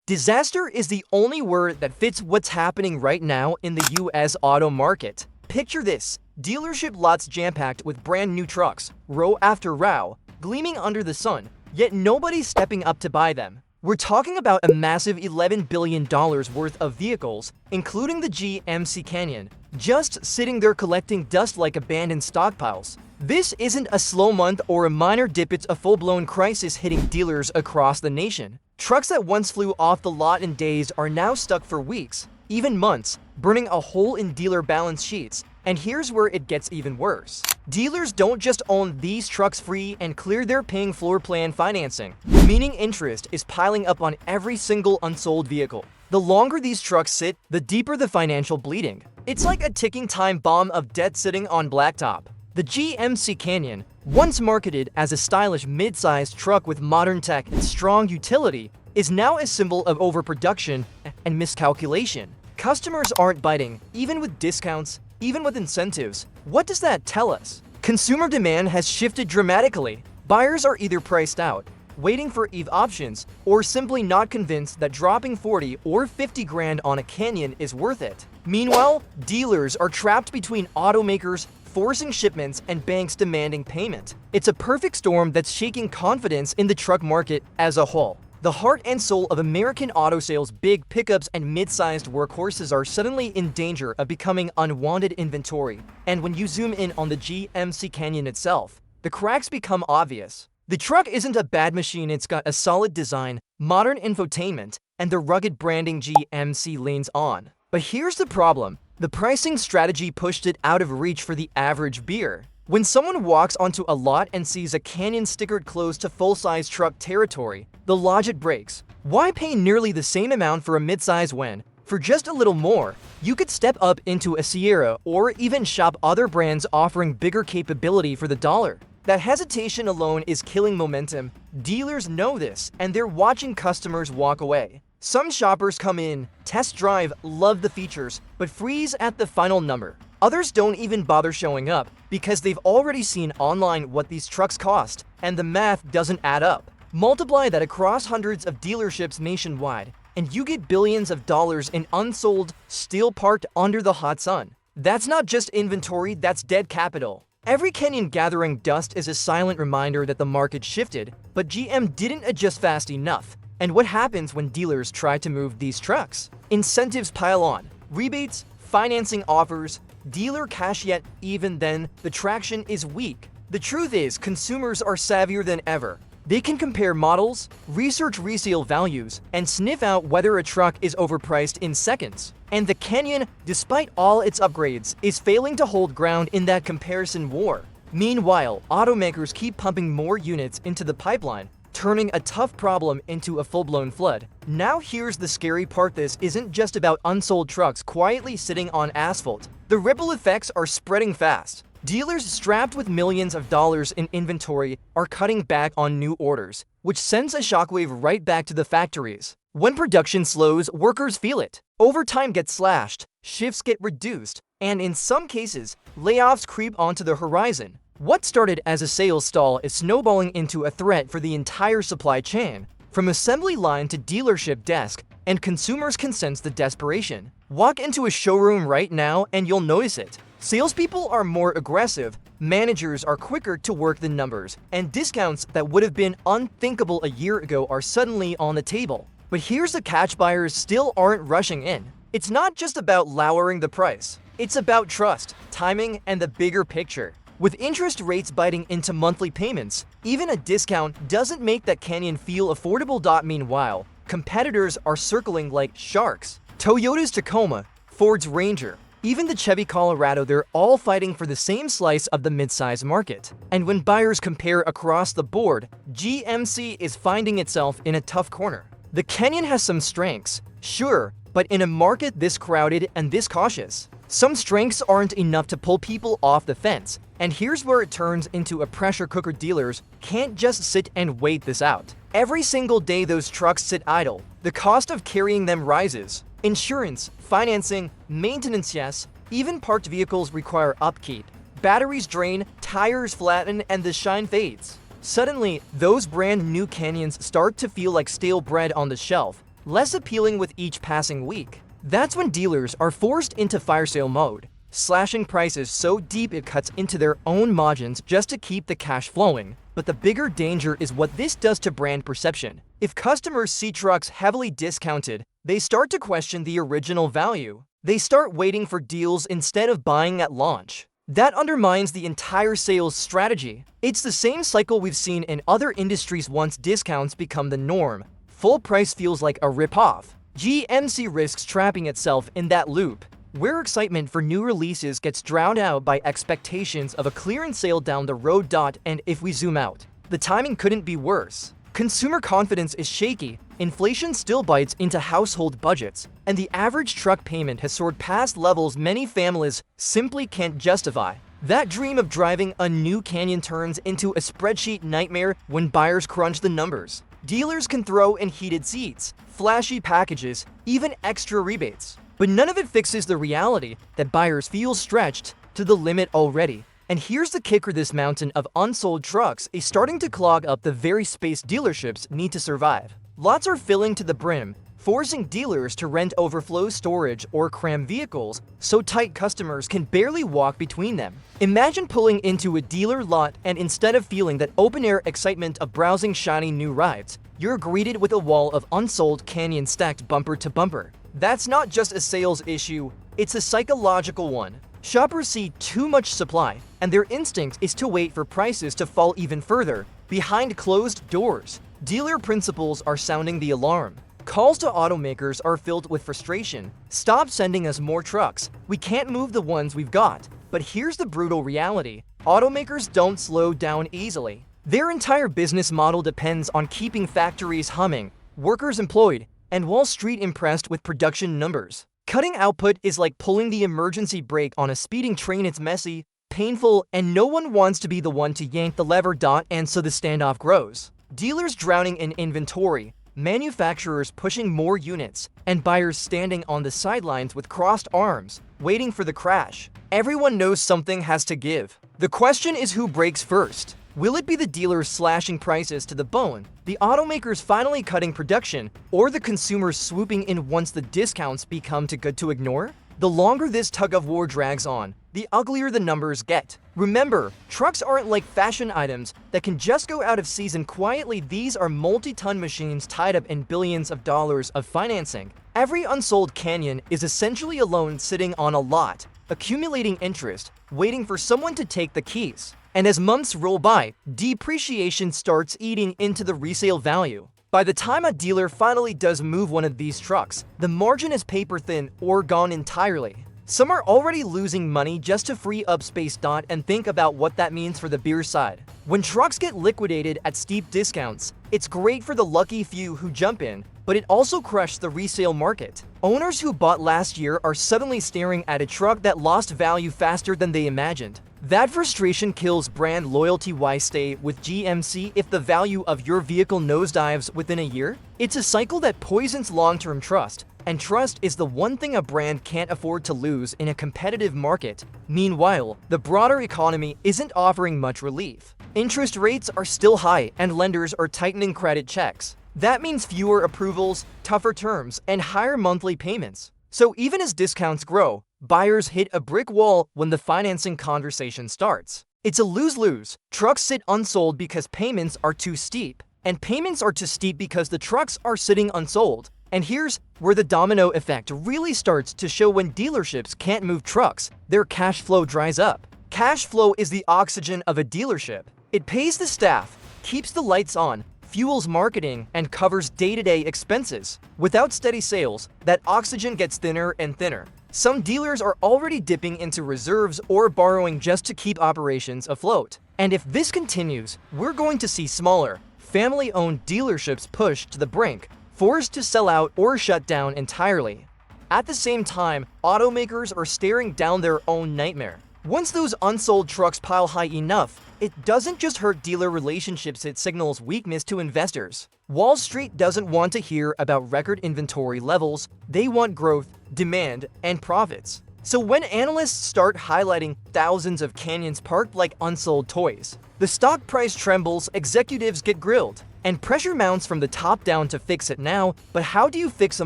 Disaster is the only word that fits what's happening right now in the US auto market. Picture this: dealership lots jam-packed with brand new trucks, row after row, gleaming under the sun, yet nobody's stepping up to buy them. We're talking about a massive $11 billion worth of vehicles, including the GMC Canyon, just sitting there collecting dust like abandoned stockpiles. This isn't a slow month or a minor dip, it's a full-blown crisis hitting dealers across the nation. Trucks that once flew off the lot in days are now stuck for weeks, even months, burning a hole in dealer balance sheets. And here's where it gets even worse. Dealers don't just own these trucks free and clear, they're paying floor plan financing, meaning interest is piling up on every single unsold vehicle. The longer these trucks sit, the deeper the financial bleeding. It's like a ticking time bomb of debt sitting on blacktop. The GMC Canyon, once marketed as a stylish mid-sized truck with modern tech and strong utility, is now a symbol of overproduction and miscalculation. Customers aren't biting, even with discounts, even with incentives. What does that tell us? Consumer demand has shifted dramatically. Buyers are either priced out, waiting for EV options, or simply not convinced that dropping 40 or 50 grand on a Canyon is worth it. Meanwhile, dealers are trapped between automakers forcing shipments and banks demanding payment. It's a perfect storm that's shaking confidence in the truck market as a whole. The heart and soul of American auto sales, big pickups and mid-sized workhorses, are suddenly in danger of becoming unwanted inventory. And when you zoom in on the GMC Canyon itself, the cracks become obvious. The truck isn't a bad machine, it's got a solid design, modern infotainment, and the rugged branding GMC leans on. But here's the problem. The pricing strategy pushed it out of reach for the average beer. When someone walks onto a lot and sees a Canyon stickered close to full-size truck territory, the logic breaks. Why pay nearly the same amount for a midsize when, for just a little more, you could step up into a Sierra or even shop other brands offering bigger capability for the dollar? That hesitation alone is killing momentum. Dealers know this, and they're watching customers walk away. Some shoppers come in, test drive, love the features, but freeze at the final number. Others don't even bother showing up because they've already seen online what these trucks cost, and the math doesn't add up. Multiply that across hundreds of dealerships nationwide, and you get billions of dollars in unsold, still parked under the hot sun. That's not just inventory, that's dead capital. Every Canyon gathering dust is a silent reminder that the market shifted, but GM didn't adjust fast enough. And what happens when dealers try to move these trucks? Incentives pile on, rebates, financing offers, dealer cash, yet even then, the traction is weak. The truth is, consumers are savvier than ever. They can compare models, research resale values, and sniff out whether a truck is overpriced in seconds. And the Canyon, despite all its upgrades, is failing to hold ground in that comparison war. Meanwhile, automakers keep pumping more units into the pipeline, turning a tough problem into a full-blown flood. Now here's the scary part: this isn't just about unsold trucks quietly sitting on asphalt. The ripple effects are spreading fast. Dealers strapped with millions of dollars in inventory are cutting back on new orders, which sends a shockwave right back to the factories. When production slows, workers feel it. Overtime gets slashed, shifts get reduced, and in some cases, layoffs creep onto the horizon. What started as a sales stall is snowballing into a threat for the entire supply chain, from assembly line to dealership desk, and consumers can sense the desperation. Walk into a showroom right now and you'll notice it. Salespeople are more aggressive, managers are quicker to work the numbers, and discounts that would have been unthinkable a year ago are suddenly on the table. But here's the catch: buyers still aren't rushing in. It's not just about lowering the price. It's about trust, timing, and the bigger picture. With interest rates biting into monthly payments, even a discount doesn't make that Canyon feel affordable. Meanwhile, competitors are circling like sharks. Toyota's Tacoma, Ford's Ranger, even the Chevy Colorado, they're all fighting for the same slice of the midsize market. And when buyers compare across the board, GMC is finding itself in a tough corner. The Canyon has some strengths, sure, but in a market this crowded and this cautious, some strengths aren't enough to pull people off the fence. And here's where it turns into a pressure cooker. Dealers can't just sit and wait this out. Every single day those trucks sit idle, the cost of carrying them rises. Insurance, financing, maintenance, yes, even parked vehicles require upkeep. Batteries drain, tires flatten, and the shine fades. Suddenly, those brand new Canyons start to feel like stale bread on the shelf. less appealing with each passing week. That's when dealers are forced into fire sale mode, slashing prices so deep it cuts into their own margins just to keep the cash flowing. But the bigger danger is what this does to brand perception. If customers see trucks heavily discounted, they start to question the original value. They start waiting for deals instead of buying at launch. That undermines the entire sales strategy. It's the same cycle we've seen in other industries once discounts become the norm. Full price feels like a rip-off. GMC risks trapping itself in that loop, where excitement for new releases gets drowned out by expectations of a clearance sale down the road. And if we zoom out, the timing couldn't be worse. Consumer confidence is shaky, inflation still bites into household budgets, and the average truck payment has soared past levels many families simply can't justify. That dream of driving a new Canyon turns into a spreadsheet nightmare when buyers crunch the numbers. Dealers can throw in heated seats, flashy packages, even extra rebates. But none of it fixes the reality that buyers feel stretched to the limit already. And here's the kicker: this mountain of unsold trucks is starting to clog up the very space dealerships need to survive. Lots are filling to the brim, forcing dealers to rent overflow storage or cram vehicles so tight customers can barely walk between them. Imagine pulling into a dealer lot and instead of feeling that open-air excitement of browsing shiny new rides, you're greeted with a wall of unsold Canyon stacked bumper to bumper. That's not just a sales issue, it's a psychological one. Shoppers see too much supply, and their instinct is to wait for prices to fall even further. Behind closed doors, dealer principals are sounding the alarm. Calls to automakers are filled with frustration. Stop sending us more trucks. We can't move the ones we've got. But here's the brutal reality: automakers don't slow down easily. Their entire business model depends on keeping factories humming, workers employed, and Wall Street impressed with production numbers. Cutting output is like pulling the emergency brake on a speeding train. It's messy, painful, and no one wants to be the one to yank the lever. And so the standoff grows. Dealers drowning in inventory, manufacturers pushing more units, and buyers standing on the sidelines with crossed arms, waiting for the crash. Everyone knows something has to give. The question is, who breaks first? Will it be the dealers slashing prices to the bone, the automakers finally cutting production, or the consumers swooping in once the discounts become too good to ignore? The longer this tug-of-war drags on, the uglier the numbers get. Remember, trucks aren't like fashion items that can just go out of season quietly. These are multi-ton machines tied up in billions of dollars of financing. Every unsold Canyon is essentially a loan sitting on a lot, accumulating interest, waiting for someone to take the keys. And as months roll by, depreciation starts eating into the resale value. By the time a dealer finally does move one of these trucks, the margin is paper thin or gone entirely. Some are already losing money just to free up space. And think about what that means for the beer side. When trucks get liquidated at steep discounts, it's great for the lucky few who jump in, but it also crushed the resale market. Owners who bought last year are suddenly staring at a truck that lost value faster than they imagined. That frustration kills brand loyalty. Why stay with GMC if the value of your vehicle nosedives within a year? It's a cycle that poisons long-term trust, and trust is the one thing a brand can't afford to lose in a competitive market. Meanwhile, the broader economy isn't offering much relief. Interest rates are still high, and lenders are tightening credit checks. That means fewer approvals, tougher terms, and higher monthly payments. So even as discounts grow, buyers hit a brick wall when the financing conversation starts. It's a lose-lose. Trucks sit unsold because payments are too steep, and payments are too steep because the trucks are sitting unsold. And here's where the domino effect really starts to show. When dealerships can't move trucks, their cash flow dries up. Cash flow is the oxygen of a dealership. It pays the staff, keeps the lights on, fuels marketing, and covers day-to-day expenses. Without steady sales, that oxygen gets thinner and thinner. Some dealers are already dipping into reserves or borrowing just to keep operations afloat. And if this continues, we're going to see smaller, family-owned dealerships pushed to the brink, forced to sell out or shut down entirely. At the same time, automakers are staring down their own nightmare. Once those unsold trucks pile high enough, it doesn't just hurt dealer relationships, it signals weakness to investors. Wall Street doesn't want to hear about record inventory levels. They want growth, demand, and profits. So when analysts start highlighting thousands of Canyons parked like unsold toys, the stock price trembles, executives get grilled, and pressure mounts from the top down to fix it now. But how do you fix a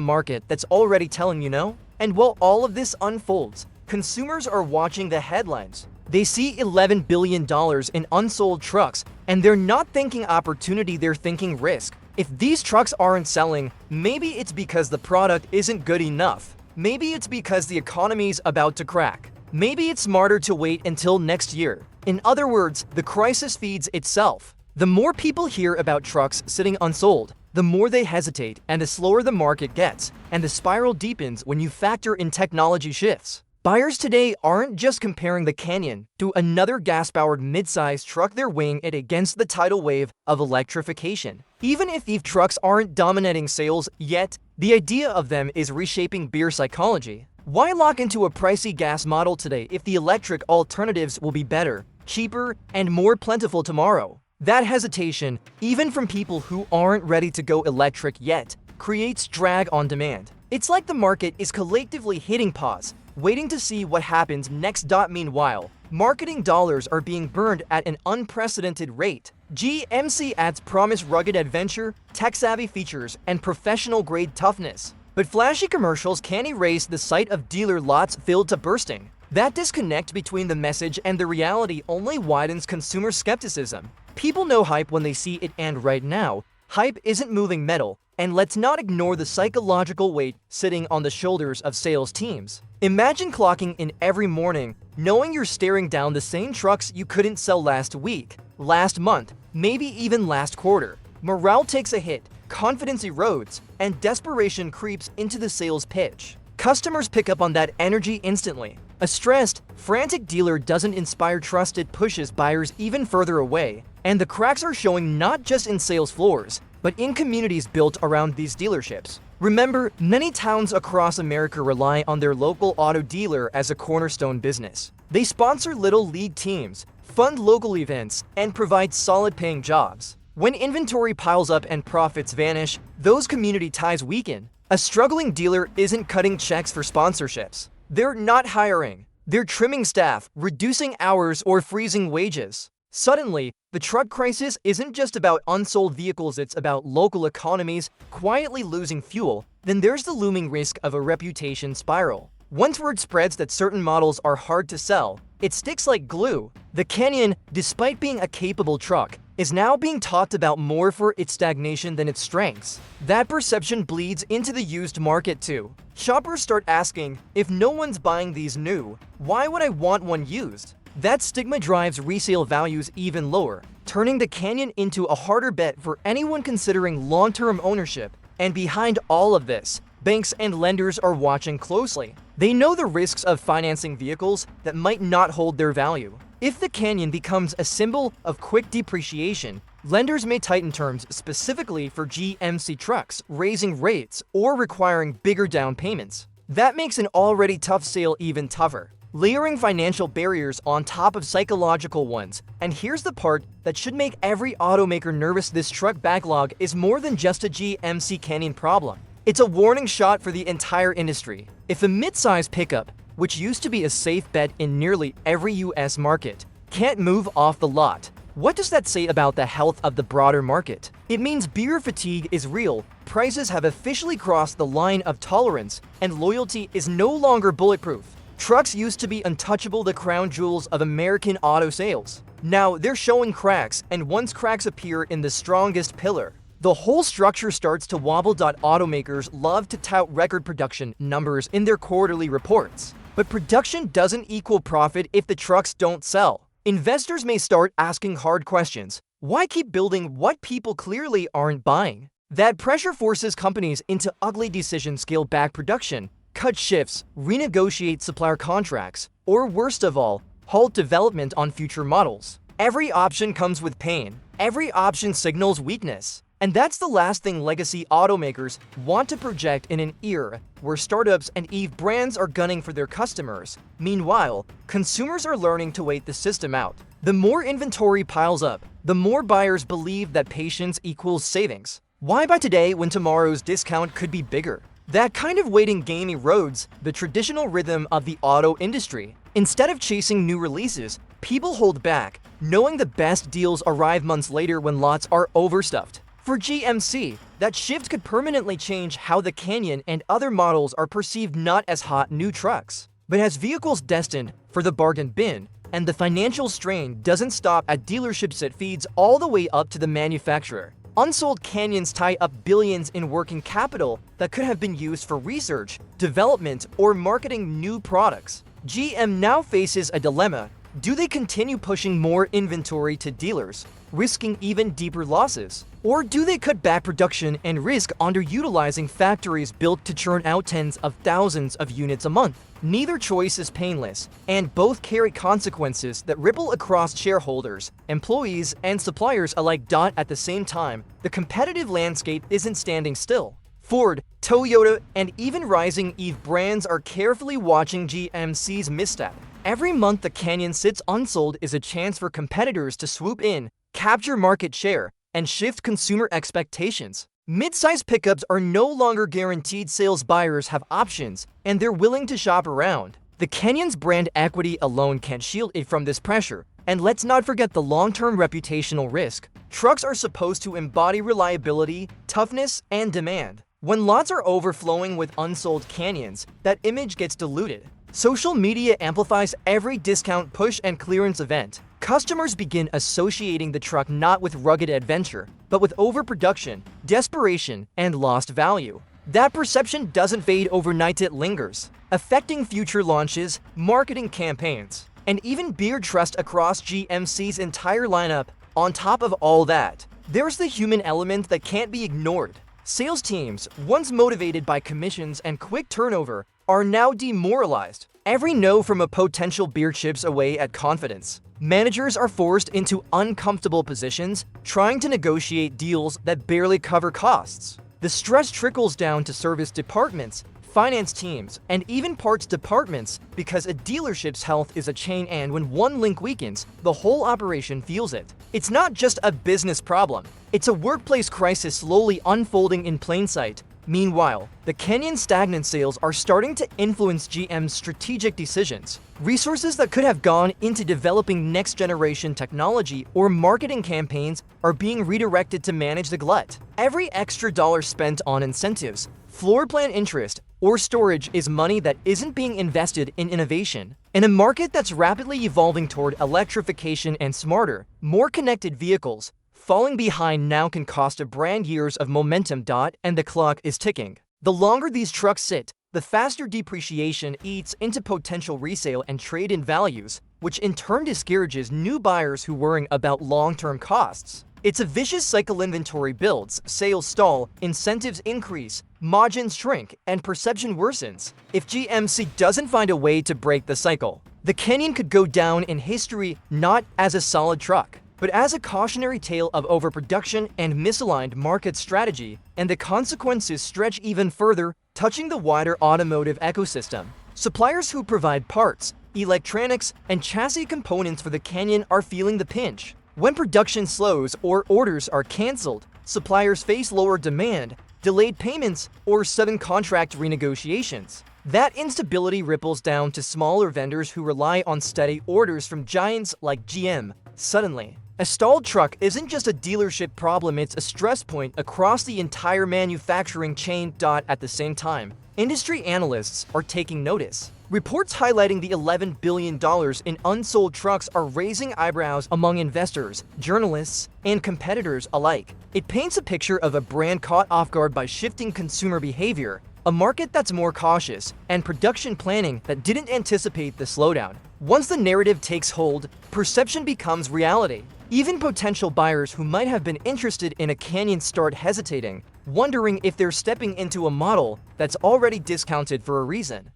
market that's already telling you no? And while all of this unfolds, consumers are watching the headlines. They see $11 billion in unsold trucks, and they're not thinking opportunity, they're thinking risk. If these trucks aren't selling, maybe it's because the product isn't good enough. Maybe it's because the economy's about to crack. Maybe it's smarter to wait until next year. In other words, the crisis feeds itself. The more people hear about trucks sitting unsold, the more they hesitate, and the slower the market gets, and the spiral deepens when you factor in technology shifts. Buyers today aren't just comparing the Canyon to another gas-powered mid-sized truck, they're weighing it against the tidal wave of electrification. Even if EV trucks aren't dominating sales yet, the idea of them is reshaping beer psychology. Why lock into a pricey gas model today if the electric alternatives will be better, cheaper, and more plentiful tomorrow? That hesitation, even from people who aren't ready to go electric yet, creates drag on demand. It's like the market is collectively hitting pause, waiting to see what happens next. Meanwhile, marketing dollars are being burned at an unprecedented rate. GMC ads promise rugged adventure, tech-savvy features, and professional-grade toughness. But flashy commercials can't erase the sight of dealer lots filled to bursting. That disconnect between the message and the reality only widens consumer skepticism. People know hype when they see it, and right now, hype isn't moving metal. And let's not ignore the psychological weight sitting on the shoulders of sales teams. Imagine clocking in every morning, knowing you're staring down the same trucks you couldn't sell last week, last month, maybe even last quarter. Morale takes a hit, confidence erodes, and desperation creeps into the sales pitch. Customers pick up on that energy instantly. A stressed, frantic dealer doesn't inspire trust, it pushes buyers even further away. And the cracks are showing not just in sales floors, but in communities built around these dealerships. Remember, many towns across America rely on their local auto dealer as a cornerstone business. They sponsor little league teams, fund local events, and provide solid paying jobs. When inventory piles up and profits vanish, those community ties weaken. A struggling dealer isn't cutting checks for sponsorships. They're not hiring. They're trimming staff, reducing hours, or freezing wages. Suddenly, the truck crisis isn't just about unsold vehicles, it's about local economies quietly losing fuel. Then there's the looming risk of a reputation spiral. Once word spreads that certain models are hard to sell, it sticks like glue. The Canyon, despite being a capable truck, is now being talked about more for its stagnation than its strengths. That perception bleeds into the used market too. Shoppers start asking, if no one's buying these new, why would I want one used? That stigma drives resale values even lower, turning the Canyon into a harder bet for anyone considering long-term ownership. And behind all of this, banks and lenders are watching closely. They know the risks of financing vehicles that might not hold their value. If the Canyon becomes a symbol of quick depreciation, lenders may tighten terms specifically for GMC trucks, raising rates or requiring bigger down payments. That makes an already tough sale even tougher, layering financial barriers on top of psychological ones. And here's the part that should make every automaker nervous: this truck backlog is more than just a GMC Canyon problem. It's a warning shot for the entire industry. If a mid-size pickup, which used to be a safe bet in nearly every US market, can't move off the lot, what does that say about the health of the broader market? It means beer fatigue is real, prices have officially crossed the line of tolerance, and loyalty is no longer bulletproof. Trucks used to be untouchable, the crown jewels of American auto sales. Now they're showing cracks, and once cracks appear in the strongest pillar, the whole structure starts to wobble. Automakers love to tout record production numbers in their quarterly reports, but production doesn't equal profit if the trucks don't sell. Investors may start asking hard questions. Why keep building what people clearly aren't buying? That pressure forces companies into ugly decisions: scale back production, cut shifts, renegotiate supplier contracts, or worst of all, halt development on future models. Every option comes with pain. Every option signals weakness. And that's the last thing legacy automakers want to project in an era where startups and EV brands are gunning for their customers. Meanwhile, consumers are learning to wait the system out. The more inventory piles up, the more buyers believe that patience equals savings. Why buy today when tomorrow's discount could be bigger? That kind of waiting game erodes the traditional rhythm of the auto industry. Instead of chasing new releases, people hold back, knowing the best deals arrive months later when lots are overstuffed. For GMC, that shift could permanently change how the Canyon and other models are perceived not as hot new trucks, but as vehicles destined for the bargain bin, and the financial strain doesn't stop at dealerships, it feeds all the way up to the manufacturer. Unsold Canyons tie up billions in working capital that could have been used for research, development, or marketing new products. GM now faces a dilemma. Do they continue pushing more inventory to dealers, risking even deeper losses? Or do they cut back production and risk underutilizing factories built to churn out tens of thousands of units a month? Neither choice is painless, and both carry consequences that ripple across shareholders, employees, and suppliers alike. At the same time, the competitive landscape isn't standing still. Ford, Toyota, and even rising EV brands are carefully watching GMC's misstep. Every month the Canyon sits unsold is a chance for competitors to swoop in, capture market share, and shift consumer expectations. Mid-size pickups are no longer guaranteed sales. Buyers have options, and they're willing to shop around. The Canyon's brand equity alone can't shield it from this pressure. And let's not forget the long-term reputational risk. Trucks are supposed to embody reliability, toughness, and demand. When lots are overflowing with unsold Canyons, that image gets diluted. Social media amplifies every discount push and clearance event. Customers begin associating the truck not with rugged adventure, but with overproduction, desperation, and lost value. That perception doesn't fade overnight, it lingers, affecting future launches, marketing campaigns, and even beer trust across GMC's entire lineup. On top of all that, there's the human element that can't be ignored. Sales teams, once motivated by commissions and quick turnover, are now demoralized. Every no from a potential beer chips away at confidence. Managers are forced into uncomfortable positions, trying to negotiate deals that barely cover costs. The stress trickles down to service departments, finance teams, and even parts departments because a dealership's health is a chain, and when one link weakens, the whole operation feels it. It's not just a business problem, it's a workplace crisis slowly unfolding in plain sight. Meanwhile, the Canyon stagnant sales are starting to influence GM's strategic decisions. Resources that could have gone into developing next-generation technology or marketing campaigns are being redirected to manage the glut. Every extra dollar spent on incentives, floor plan interest, or storage is money that isn't being invested in innovation. In a market that's rapidly evolving toward electrification and smarter, more connected vehicles, falling behind now can cost a brand years of momentum. And the clock is ticking. The longer these trucks sit, the faster depreciation eats into potential resale and trade-in values, which in turn discourages new buyers who worry about long-term costs. It's a vicious cycle. Inventory builds, sales stall, incentives increase, margins shrink, and perception worsens. If GMC doesn't find a way to break the cycle, the Canyon could go down in history not as a solid truck, but as a cautionary tale of overproduction and misaligned market strategy, and the consequences stretch even further, touching the wider automotive ecosystem. Suppliers who provide parts, electronics, and chassis components for the Canyon are feeling the pinch. When production slows or orders are canceled, suppliers face lower demand, delayed payments, or sudden contract renegotiations. That instability ripples down to smaller vendors who rely on steady orders from giants like GM. Suddenly, a stalled truck isn't just a dealership problem, it's a stress point across the entire manufacturing chain. At the same time, industry analysts are taking notice. Reports highlighting the $11 billion in unsold trucks are raising eyebrows among investors, journalists, and competitors alike. It paints a picture of a brand caught off guard by shifting consumer behavior, a market that's more cautious, and production planning that didn't anticipate the slowdown. Once the narrative takes hold, perception becomes reality. Even potential buyers who might have been interested in a Canyon start hesitating, wondering if they're stepping into a model that's already discounted for a reason.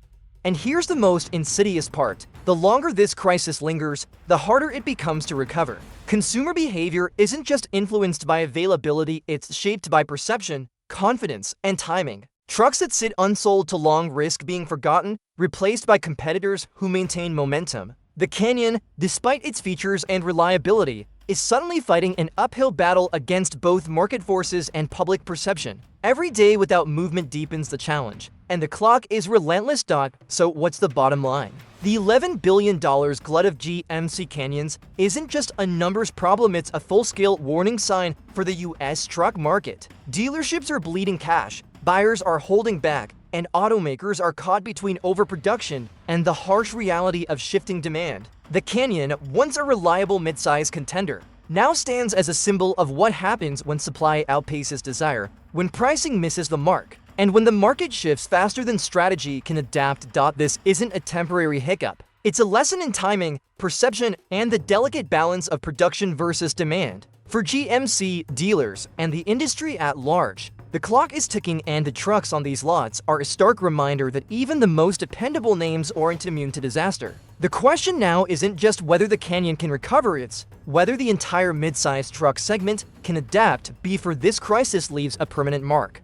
And here's the most insidious part. The longer this crisis lingers, the harder it becomes to recover. Consumer behavior isn't just influenced by availability, it's shaped by perception, confidence, and timing. Trucks that sit unsold too long risk being forgotten, replaced by competitors who maintain momentum. The Canyon, despite its features and reliability, is suddenly fighting an uphill battle against both market forces and public perception. Every day without movement deepens the challenge, and the clock is relentless. So what's the bottom line? The $11 billion glut of GMC Canyons isn't just a numbers problem, it's a full-scale warning sign for the US truck market. Dealerships are bleeding cash, buyers are holding back, and automakers are caught between overproduction and the harsh reality of shifting demand. The Canyon, once a reliable midsize contender, now stands as a symbol of what happens when supply outpaces desire, when pricing misses the mark, and when the market shifts faster than strategy can adapt. This isn't a temporary hiccup. It's a lesson in timing, perception, and the delicate balance of production versus demand. For GMC dealers and the industry at large, the clock is ticking, and the trucks on these lots are a stark reminder that even the most dependable names aren't immune to disaster. The question now isn't just whether the Canyon can recover, it's whether the entire mid-sized truck segment can adapt before this crisis leaves a permanent mark.